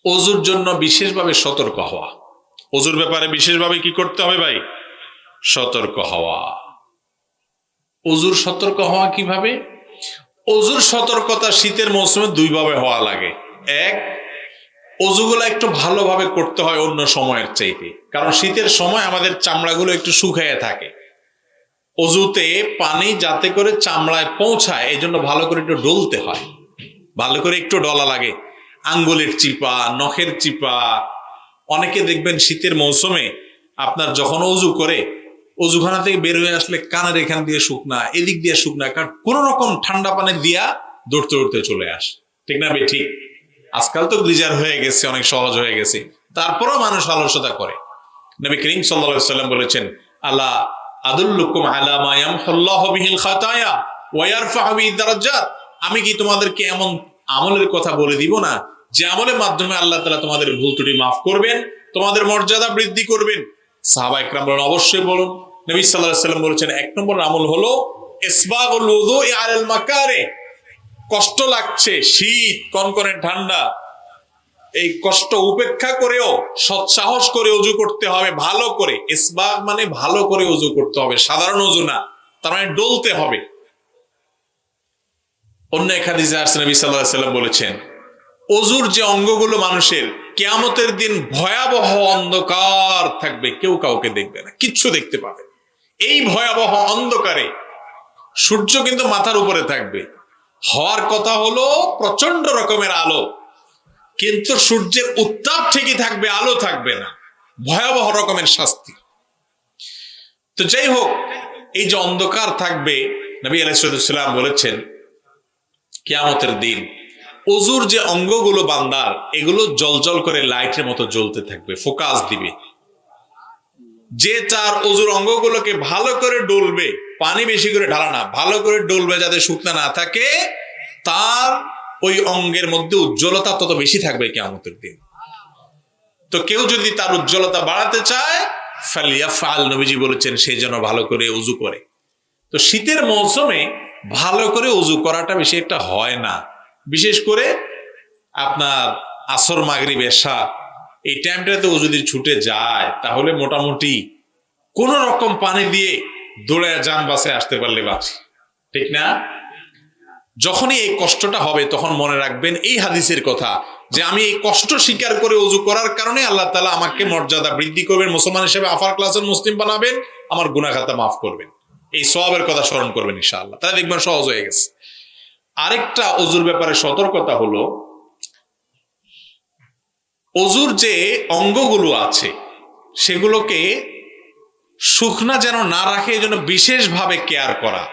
ওযুর জন্য বিশেষভাবে সতর্ক হওয়া। ওযুর ব্যাপারে বিশেষভাবে কি করতে হবে ভাই? সতর্ক হওয়া। ওযুর সতর্ক হওয়া কিভাবে? ওযুর সতর্কতা শীতের মৌসুমে দুইভাবে হওয়া লাগে। এক, ওযুগুলো একটু ভালোভাবে করতে হয় অন্য সময়ের চাইতে, কারণ শীতের সময় আমাদের চামড়াগুলো একটু শুকিয়ে থাকে। ওযুতে পানি যাতে করে চামড়ায় পৌঁছায় এই জন্য ভালো করে একটু ডলতে হয়, ভালো করে একটু ডলা লাগে। আঙ্গুলের চিপা, নখের চিপা। অনেকে দেখবেন শীতের মৌসুমে আপনার যখন ওযু করে ওযুখানা থেকে বের হয়ে আসলে কানের এখান দিয়ে শুকনা, এদিক দিয়ে শুকনা, কারণ কোন রকম ঠান্ডা পানি দিয়া দৌড়তে দৌড়তে চলে আসে। ঠিক না ভাই? ঠিক। আজকাল তো গিজার হয়ে গেছে, অনেক সহজ হয়ে গেছে, তারপরেও মানুষ অলসতা করে। নবী করিম সাল্লাল্লাহু আলাইহি ওয়াসাল্লাম বলেছেন, আলা আদুল্লুকুম আলা মা ইয়ামহুল্লাহু বিহিল খাতায়া ওয়া ইয়ারফাউ বিহি দারাজাত। আমি কি তোমাদেরকে এমন আমলের কথা বলে দিব না যে আমলের মাধ্যমে আল্লাহ তাআলা তোমাদের ভুল ত্রুটি মাফ করবেন, তোমাদের মর্যাদা বৃদ্ধি করবেন? সাহাবায়ে কেরাম বলেন, অবশ্যই বলুন। নবী সাল্লাল্লাহু আলাইহি ওয়াসাল্লাম বলেছেন, এক নম্বর আমল হলো ইসবাগুল ওযুই আলাল মাকারে। কষ্ট লাগছে, শীত, কনকনে ঠান্ডা, এই কষ্ট উপেক্ষা করেও সৎসাহস করে ওযু করতে হবে, ভালো করে। ইসবাগ মানে ভালো করে ওযু করতে হবে, সাধারণ ওযু না, তার মানে ডলতে হবে। অন্য এক হাদিসে আসছে নবী সাল্লাল্লাহু আলাইহি ওয়াসাল্লাম বলেছেন, ওযুর যে অঙ্গগুলো মানুষের, কিয়ামতের দিন ভয়াবহ অন্ধকার থাকবে, কেউ কাউকে দেখবে না, কিচ্ছু দেখতে পাবে। এই ভয়াবহ অন্ধকারে সূর্য কিন্তু মাথার উপরে থাকবে, হওয়ার কথা হলো প্রচন্ড রকমের আলো, কিন্তু সূর্যের উত্তাপ ঠিকই থাকবে, আলো থাকবে না, ভয়াবহ রকমের শাস্তি। তো যাই হোক, এই যে অন্ধকার থাকবে, নবী আলাইহিস সালাম বলেছেন কিয়ামতের দিন ওযুর যে অঙ্গগুলো বান্দার, এগুলো জলজল করে লাইটের মতো জ্বলতে থাকবে, ফোকাস দিবে। যে তার ওযুর অঙ্গগুলোকে ভালো করে ডলবে, পানি বেশি করে ঢালা না, ভালো করে ডলবে যাতে শুকনা না থাকে, তার ওই অঙ্গের মধ্যে উজ্জ্বলতা তত বেশি থাকবে কিয়ামতের দিন। তো কেউ যদি তার উজ্জ্বলতা বাড়াতে চায়, ফালিয়াফআল, নবীজি বলেছেন, সেই জন্য ভালো করে ওযু করে। তো শীতের মৌসুমে ভালো করে ওযু করাটা বেশি একটা হয় না, বিশেষ করে আপনার আসর, মাগরিব, এশা, এই টাইমটাতে ও যদি ছুটে যায় তাহলে মোটামুটি কোন রকম পানি দিয়ে দৌড়ে যান বাসে আসতে পারলে বাঁচি। ঠিক না? যখনই এই কষ্টটা হবে তখন মনে রাখবেন এই হাদিসের কথা, যে আমি এই কষ্ট স্বীকার করে ওযু করার কারণে আল্লাহ তাআলা আমাকে মর্যাদা বৃদ্ধি করবেন, মুসলমান হিসেবে আফার ক্লাসের মুসলিম বানাবেন, আমার গুনাহ খাতা মাফ করবেন। এই সওয়াবের কথা স্মরণ করবেন ইনশাআল্লাহ, তাহলে দেখবেন সহজ হয়ে গেছে। আরেকটা ওযুর ব্যাপারে সতর্কতা হলো, ওযুর যে অঙ্গগুলো আছে সেগুলোকে শুকনা যেন না রাখে, এই জন্য বিশেষভাবে কেয়ার করা,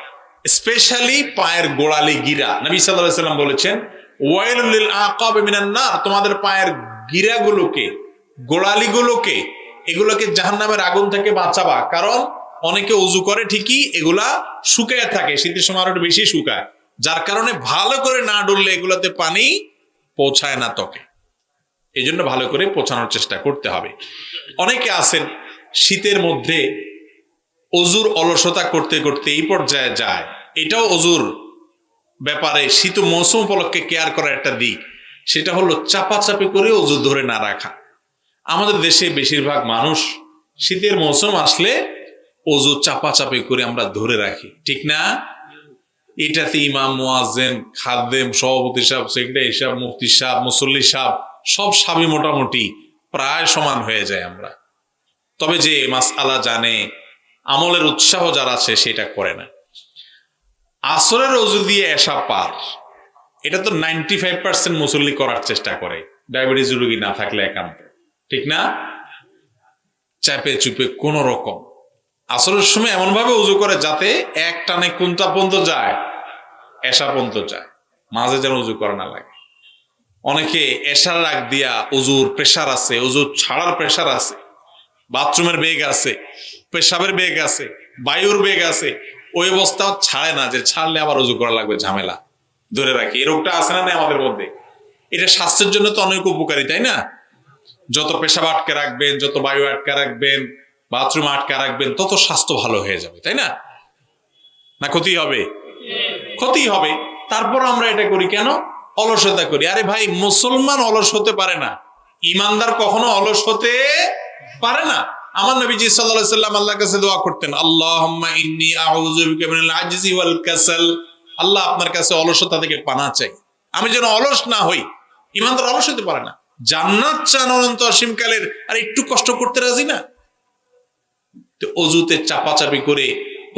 স্পেশালি পায়ের গোড়ালি গিরা। নবী সাল্লাল্লাহু আলাইহি ওয়াসাল্লাম বলেছেন, ওয়াইলুল লিল আকাব মিনান নার, তোমাদের পায়ের গিরাগুলোকে, গোড়ালিগুলোকে, এগুলোকে জাহান্নামের আগুন থেকে বাঁচাবা। কারণ অনেকে ওযু করে ঠিকই, এগুলা শুকায় থাকে, শীতের সময় আরো বেশি শুকায়, যার কারণে ভালো করে না ডললে এগুলোতে পানি পৌঁছায় না ত্বকে। এই জন্য ভালো করে পৌঁছানোর চেষ্টা করতে হবে। অনেকে আছেন শীতের মধ্যে ওযুর অলসতা করতে করতে এই পর্যায়ে যায়, এটাও ওযুর ব্যাপারে শীত মৌসুম উপলক্ষে কেয়ার করার একটা দিক, সেটা হলো চাপাচাপি করে ওযু ধরে না রাখা। আমাদের দেশে বেশিরভাগ মানুষ শীতের মৌসুম আসলে ওযু চাপাচাপি করে আমরা ধরে রাখি, ঠিক না? এটাতে ইমাম, মুয়াজ্জিন, খাদেম, সভাপতি সাহেব, সেক্রেটারি সাহেব, মুফতি সাহেব, মুসল্লি সাহেব, সব সাবি মোটামুটি প্রায় সমান হয়ে যায় আমরা। তবে যে মাসআলা জানে, আমলের উৎসাহ যার আছে, সেটা করে না। আসরের ওযু দিয়ে এশা পার, এটা তো 95% মুসল্লি করার চেষ্টা করে, ডায়াবেটিস রোগী না থাকলে একান্ত, ঠিক না? চাপে চুপে কোন রকম আসরের সময় এমন ভাবে ওযু করে যাতে এক টানে কোনটা পর্যন্ত যায়, এশা পর্যন্ত যায়, মাঝে যেন ওযু করা না লাগে। অনেকে এশার রাগ দিয়া ওযুর প্রেসার আছে, ওযু ছাড়ার প্রেসার আছে, বাথরুমের বেগ আছে, পেশাবের বেগ আছে, বায়ুর বেগ আছে, ওই অবস্থা ছাড়ে না, যে ছাড়লে আবার ওযু করা লাগবে, ঝামেলা। ধরে রাখি, এই রোগটা আছে না আমাদের মধ্যে। এটা স্বাস্থ্যের জন্য তো অনেক উপকারী, তাই না? যত পেশাব আটকে রাখবেন, যত বায়ু আটকে রাখবেন, বাথরুম আটকে রাখবেন, তত স্বাস্থ্য ভালো হয়ে যাবে, তাই না? না ক্ষতি হবে? ক্ষতি হবে। তারপর আমরা এটা করি কেন? অলসতা করি। আরে ভাই, মুসলমান অলস হতে পারে না, ইমানদার কখনো অলস হতে পারে না। আমার নবীজি সাল্লাল্লাহু আলাইহি ওয়াসাল্লাম আল্লাহর কাছে দোয়া করতেন, আল্লাহুম্মা ইন্নী আউযু বিকা মিনাল আজজি ওয়াল কাসাল। আল্লাহ, আপনার কাছে অলসতা থেকে পানাহ চাই, আমি যেন অলস না হই। ইমানদার অলস হতে পারে না। জান্নাত চান অনন্ত অসীমকালের, আর একটু কষ্ট করতে রাজি না। তো অজুতে চাপাচাপি করে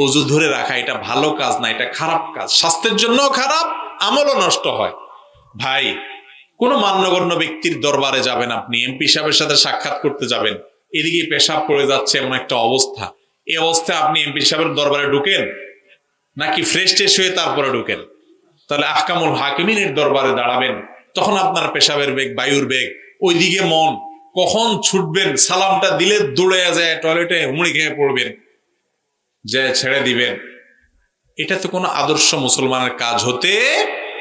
অজু ধরে রাখা এটা ভালো কাজ না, এটা খারাপ কাজ, স্বাস্থ্যের জন্য খারাপ, আমলও নষ্ট হয়। ভাই, কোন মান্যগণ্য ব্যক্তির দরবারে যাবেন, আপনি এমপি সাহেবের সাথে সাক্ষাৎ করতে যাবেন, এদিকে পেশাব পড়ে যাচ্ছে এমন একটা অবস্থা, এই অবস্থায় আপনি এমপি সাহেবের দরবারে ঢুকেন নাকি ফ্রেশ ট্রেশ হয়ে তারপরে ঢুকেন? তাহলে আহকামুল হাকিমিনের দরবারে দাঁড়াবেন, তখন আপনার পেশাবের বেগ, বায়ুর বেগ, ওইদিকে মন, কখন ছুটবেন, সালামটা দিলে দৌড়ে যায় টয়লেটে হুমড়ি খেয়ে পড়বেন, যে ছেড়ে দিবেন। এটা তো কোনো আদর্শ মুসলমানের কাজ হতে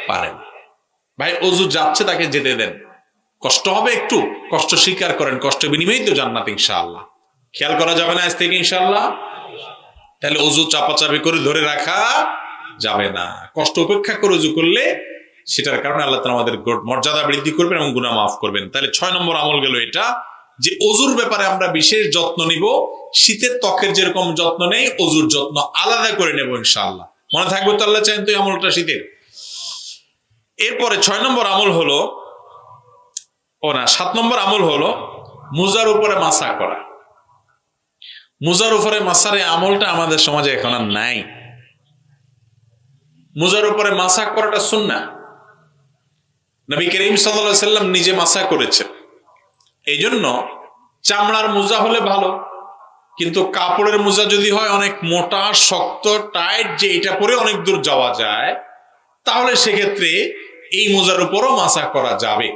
পারে না। ভাই, অজু যাচ্ছে তাকে যেতে দেন, কষ্ট হবে একটু, কষ্ট স্বীকার করেন, কষ্ট বিনিময়েই তো জান্নাত ইনশাআল্লাহ। খেয়াল করা যাবে না আজ থেকে ইনশাআল্লাহ? তাহলে অজু চাপাচাপি করে ধরে রাখা যাবে না, কষ্ট উপেক্ষা করে অজু করলে সেটার কারণে আল্লাহ তাআলা আমাদের মর্যাদা বৃদ্ধি করবেন এবং গুনাহ মাফ করবেন। তাহলে 6 নম্বর আমল গেল এটা, যে অজুর ব্যাপারে আমরা বিশেষ যত্ন নিব। শীতের ত্বকের যেরকম যত্ন নেই, অজুর যত্ন আলাদা করে নেব ইনশাআল্লাহ। মনে থাকবে তো? আল্লাহ চান তো এই আমলটা শীতের। এরপরে 6 নম্বর আমল হলো, 7 নম্বর আমল হলো মুজার উপরে মাসা করা। মুজার উপরে মাসার এই আমলটা আমাদের সমাজে এখন আর নাই। মুজার উপরে মাসা করাটা সুন্নাহ। নবী করিম সাল্লাল্লাহু আলাইহি সাল্লাম নিজে মাসা করেছেন। এই জন্য চামড়ার মোজা হলে ভালো, কিন্তু কাপড়ের মোজা যদি হয় অনেক মোটা, শক্ত, টাইট, যে এটা পরে অনেক দূর যাওয়া যায়, তাহলে সেক্ষেত্রে এই মোজার উপরও মাসা করা যাবে।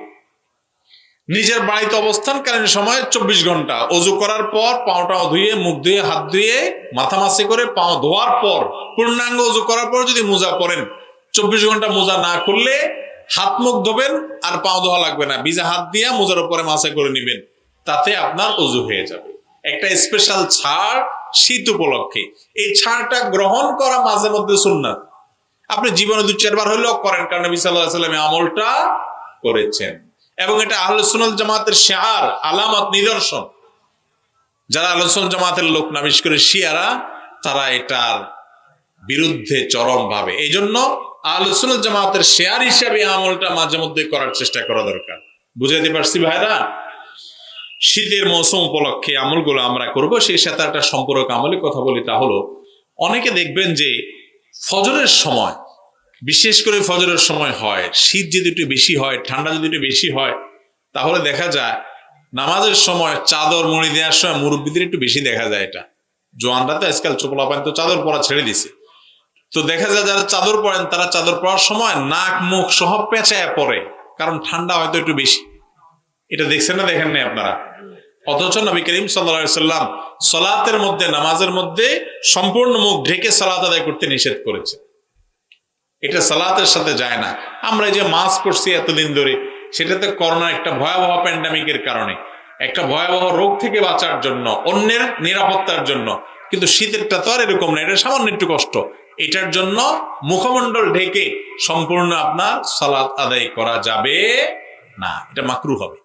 নিজের বাড়িতে অবস্থানকালীন সময় 24 ঘন্টা অজু করার পর পাওটা ধুয়ে, মুখ ধুয়ে, হাত ধুয়ে, মাথা মাসি করে, পাও ধোয়ার পর, পূর্ণাঙ্গ অজু করার পর যদি মোজা পরেন, 24 ঘন্টা মোজা না করলে হাত মুখ ধোবেন আর পাও ধোয়া লাগবে না, ভিজা হাত দিয়ে মোজার উপরে মাসা করে নিবেন, তাতে আপনার অজু হয়ে যাবে। একটা স্পেশাল ছাড় শীত উপলক্ষে, এই ছাড়টা গ্রহণ করা মাঝে মধ্যে সুন্নাত। আপনি জীবনে 2-4 বার হলেও করেন, কারণ নবী সাল্লাল্লাহু আলাইহি ওয়াসাল্লাম আমলটা করেছেন এবং এটা আহলুস সুন্নাত জামাতের শিআর, আলামত, নিদর্শন। যারা আহলুস সুন্নাত জামাতের লোক না, বিশেষ করে শিয়ারা, তারা এটার বিরুদ্ধে চরম ভাবে। এই জন্য আহলুস সুন্নাত জামাতের শিয়ার হিসেবে আমলটা মাঝে মধ্যে করার চেষ্টা করা দরকার। বুঝাইতে পারছি ভাইরা? শীতের মৌসুম উপলক্ষে আমলগুলো আমরা করব। সেই সাথে একটা সম্পর্ক আমলের কথা বলি, তা হলো অনেকে দেখবেন যে ফজরের সময়, বিশেষ করে ফজরের সময় হয়, শীত যদি একটু বেশি হয়, ঠান্ডা যদি একটু বেশি হয়, তাহলে দেখা যায় নামাজের সময় চাদর মুড়ি দেওয়ার সময় মুরব্বীদের একটু বেশি দেখা যায়। এটা জোয়ানরা তো আজকাল চোপলা পান তো চাদর পরা ছেড়ে দিছে, তো দেখা যায় যারা চাদর পরেন তারা চাদর পরার সময় নাক মুখ সহ পেঁচায় পরে, কারণ ঠান্ডা হয়তো একটু বেশি। এটা দেখছেন না দেখেন নাই আপনারা? অথচ নবী করিম সাল্লাল্লাহু আলাইহি ওয়াসাল্লাম সালাতের মধ্যে, নামাজের মধ্যে সম্পূর্ণ মুখ ঢেকে সালাত আদায় করতে নিষেধ করেছে। এটা সালাতের সাথে যায় না। আমরা যে মাস্ক পরছি এতদিন ধরে, সেটাতে করোনার একটা ভয়াবহ প্যান্ডামিকের কারণে, একটা ভয়াবহ রোগ থেকে বাঁচার জন্য, অন্যের নিরাপত্তার জন্য। কিন্তু শীতেরটা তো আর এরকম না, এটা সামান্য একটু কষ্ট। এটার জন্য মুখমণ্ডল ঢেকে সম্পূর্ণ আপনার সালাত আদায় করা যাবে না, এটা মাকরুহ হবে।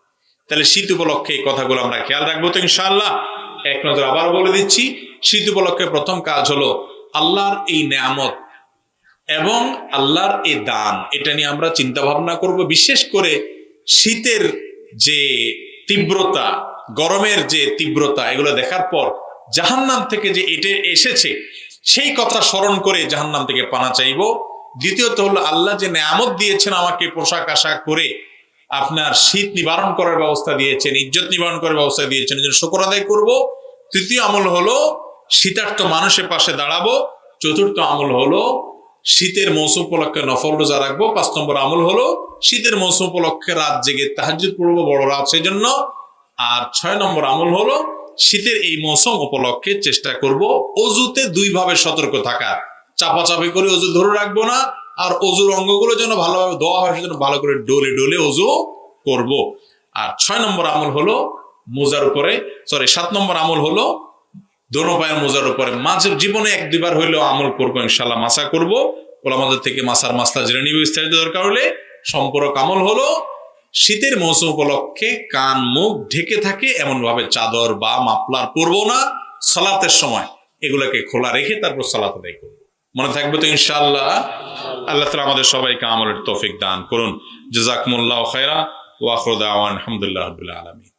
তাহলে শীত উপলক্ষে এই কথাগুলো আমরা খেয়াল রাখবো তো ইনশাআল্লাহ। এক নজর আবার বলে দিচ্ছি, শীত উপলক্ষে প্রথম কাজ হলো আল্লাহর এই নেয়ামত এবং আল্লাহর এই দান, এটা নিয়ে আমরা চিন্তা ভাবনা করব। বিশেষ করে শীতের যে তীব্রতা, গরমের যে তীব্রতা, এগুলো দেখার পর জাহান্নাম থেকে যে এটা এসেছে সেই কথা স্মরণ করে জাহান্নাম থেকে পানা চাইব। দ্বিতীয়ত হলো আল্লাহ যে নেয়ামত দিয়েছেন আমাকে, পোশাক আশাক করে আপনার শীত নিবারণ করার ব্যবস্থা দিয়েছেন, ইজ্জত নিবারণ করার ব্যবস্থা দিয়েছেন, এই জন্য শুকর আদায় করব। তৃতীয় আমল হলো শীতার্থ মানুষের পাশে দাঁড়াবো। চতুর্থ আমল হলো শীতের মৌসুম উপলক্ষে নফল রোজা রাখবো। 5 নম্বর আমল হলো শীতের মৌসুম উপলক্ষে রাত জেগে তাহাজ্জুদ পড়বো, বড় রাত সেই জন্য। আর 6 নম্বর আমল হলো শীতের এই মৌসুম উপলক্ষে চেষ্টা করব অজুতে 2 ভাবে সতর্ক থাকা। চাপাচাপি করে অজু ধরে রাখবো না, আর অজুর অঙ্গগুলো যেন ভালোভাবে ধোয়া হয় সেজন্য ভালো করে ডলে ডলে অজু করব। আর 6 নম্বর আমল হলো মোজার উপরে, 7 নম্বর আমল হলো দোনো পায়ের মোজার উপরে মাঝে জীবনে 1-2 বার হইলেও আমল করবো ইনশাআল্লাহ, মাসা করবো। ওলামাদের থেকে মাসার মাসলা জেনে নিব বিস্তারিত দরকার হলে। সম্পূরক আমল হলো শীতের মৌসুম উপলক্ষে কান মুখ ঢেকে থাকে এমন ভাবে চাদর বা মাফলার পরবো না, সালাতের সময় এগুলোকে খোলা রেখে তারপর সালাত আদায় করবো। মনে থাকবে তো ইনশাআল্লাহ? আল্লাহ তাআলা আমাদের সবাইকে আমলের তৌফিক দান করুন। জাযাকুমুল্লাহু খায়রা ওয়া আখিরু দাওয়ানা আলহামদুলিল্লাহি রাব্বিল আলামিন।